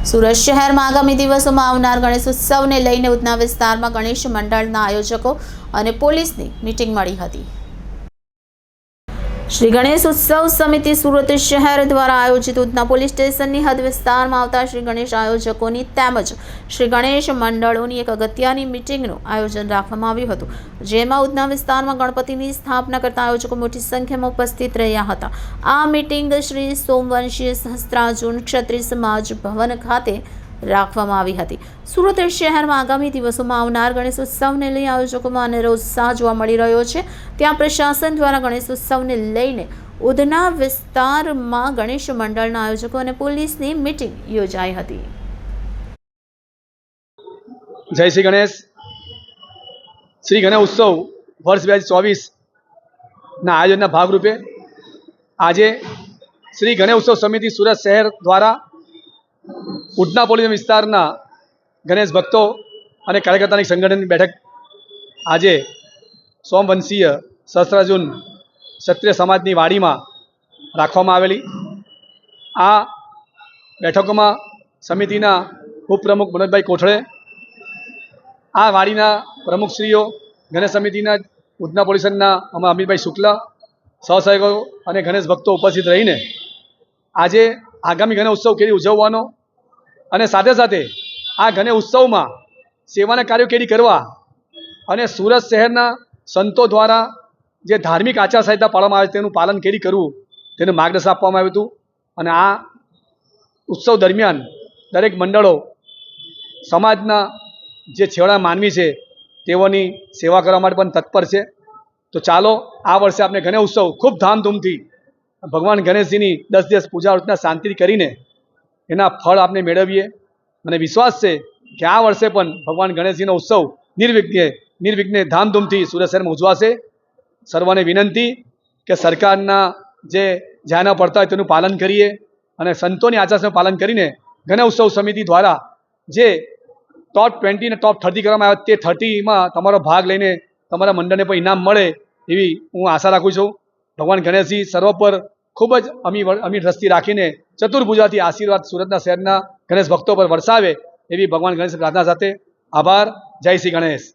સુરત શહેરમાં આગામી દિવસોમાં આવનાર ગણેશોત્સવને લઈને ઉધના વિસ્તારમાં ગણેશ મંડળના આયોજકો અને પોલીસની મીટિંગ મળી હતી। શ્રી ગણેશ ઉત્સવ સમિતિ સુરત શહેર દ્વારા આયોજિત ઉધના પોલીસ સ્ટેશનની હદ વિસ્તારમાં આવતા શ્રી ગણેશ આયોજકોની તેમજ શ્રી ગણેશ મંડળોની એક અગત્યની મીટિંગનું આયોજન રાખવામાં આવ્યું હતું, જેમાં ઉધના વિસ્તારમાં ગણપતિની સ્થાપના કરતા આયોજકો મોટી સંખ્યામાં ઉપસ્થિત રહ્યા હતા। આ મીટિંગ શ્રી સોમવંશી સહસ્ત્રાર્જુન ક્ષત્રિય સમાજ ભવન ખાતે રાખવામાં આવી હતી। સુરત શહેરમાં આગામી દિવસોમાં આવનાર ગણેશ ઉત્સવને લઈ આયોજકોમાં અનેરો ઉત્સાહ જોવા મળી રહ્યો છે। ત્યાં પ્રશાસન દ્વારા ગણેશ ઉત્સવને લઈને ઉધના વિસ્તારમાં ગણેશ મંડળના આયોજકો અને પોલીસની મીટિંગ યોજાઈ હતી। જય શ્રી ગણેશ। શ્રી ગણેશ ઉત્સવ વર્ષ 2024 ના આયોજનના ભાગરૂપે આજે શ્રી ગણેશ ઉત્સવ સમિતિ સુરત શહેર દ્વારા ઉધના પોલીસ વિસ્તારના ગણેશ ભક્તો અને કાર્યકર્તાની સંગઠનની બેઠક આજે સોમવંશીય સહસ્ત્રાર્જુન ક્ષત્રિય સમાજની વાડીમાં રાખવામાં આવેલી। આ બેઠકોમાં સમિતિના ઉપપ્રમુખ મનોજભાઈ કોઠડે, આ વાડીના પ્રમુખશ્રીઓ, ગણેશ સમિતિના ઉધના પોલીસના અમિતભાઈ શુક્લ, સહસહયોગો અને ગણેશ ભક્તો ઉપસ્થિત રહીને આજે આગામી ગણેશ ઉત્સવ કેવી ઉજવવાનો અને સાથે સાથે આ ગણેશ ઉત્સવમાં સેવાના કાર્યો કેવી કરવા અને સુરત શહેરના સંતો દ્વારા જે ધાર્મિક આચારસંહિતા પાળવામાં આવે તેનું પાલન કેવી કરવું તેનું માર્ગદર્શન આપવામાં આવ્યું હતું। અને આ ઉત્સવ દરમિયાન દરેક મંડળો સમાજના જે છેવાડા માનવી છે તેઓની સેવા કરવા માટે પણ તત્પર છે। તો ચાલો આ વર્ષે આપણે ગણેશ ઉત્સવ ખૂબ ધામધૂમથી ભગવાન ગણેશજીની 10 દિવસ પૂજા અર્ચના શાંતિથી કરીને એના ફળ આપણે મેળવીએ અને વિશ્વાસ છે કે આ વર્ષે પણ ભગવાન ગણેશજીનો ઉત્સવ નિર્વિઘ્ને ધામધૂમથી સુરત શહેરમાં ઉજવાશે। સર્વને વિનંતી કે સરકારના જે જાહેરનામા પડતા હોય તેનું પાલન કરીએ અને સંતોની આચારસંહિતાનું પાલન કરીને ગણેશ ઉત્સવ સમિતિ દ્વારા જે ટોપ 20 અને ટોપ 30 કરવામાં આવે તે 30માં તમારો ભાગ લઈને તમારા મંડળને પણ ઇનામ મળે એવી હું આશા રાખું છું। ભગવાન ગણેશજી સર્વ પર ખૂબ જ અમી દ્રષ્ટિ રાખીને ચતુર્ભુજાથી આશીર્વાદ સુરતના શહેરના ગણેશ ભક્તો પર વરસાવે એવી ભગવાન ગણેશ પ્રાર્થના સાથે આભાર। જય શ્રી ગણેશ।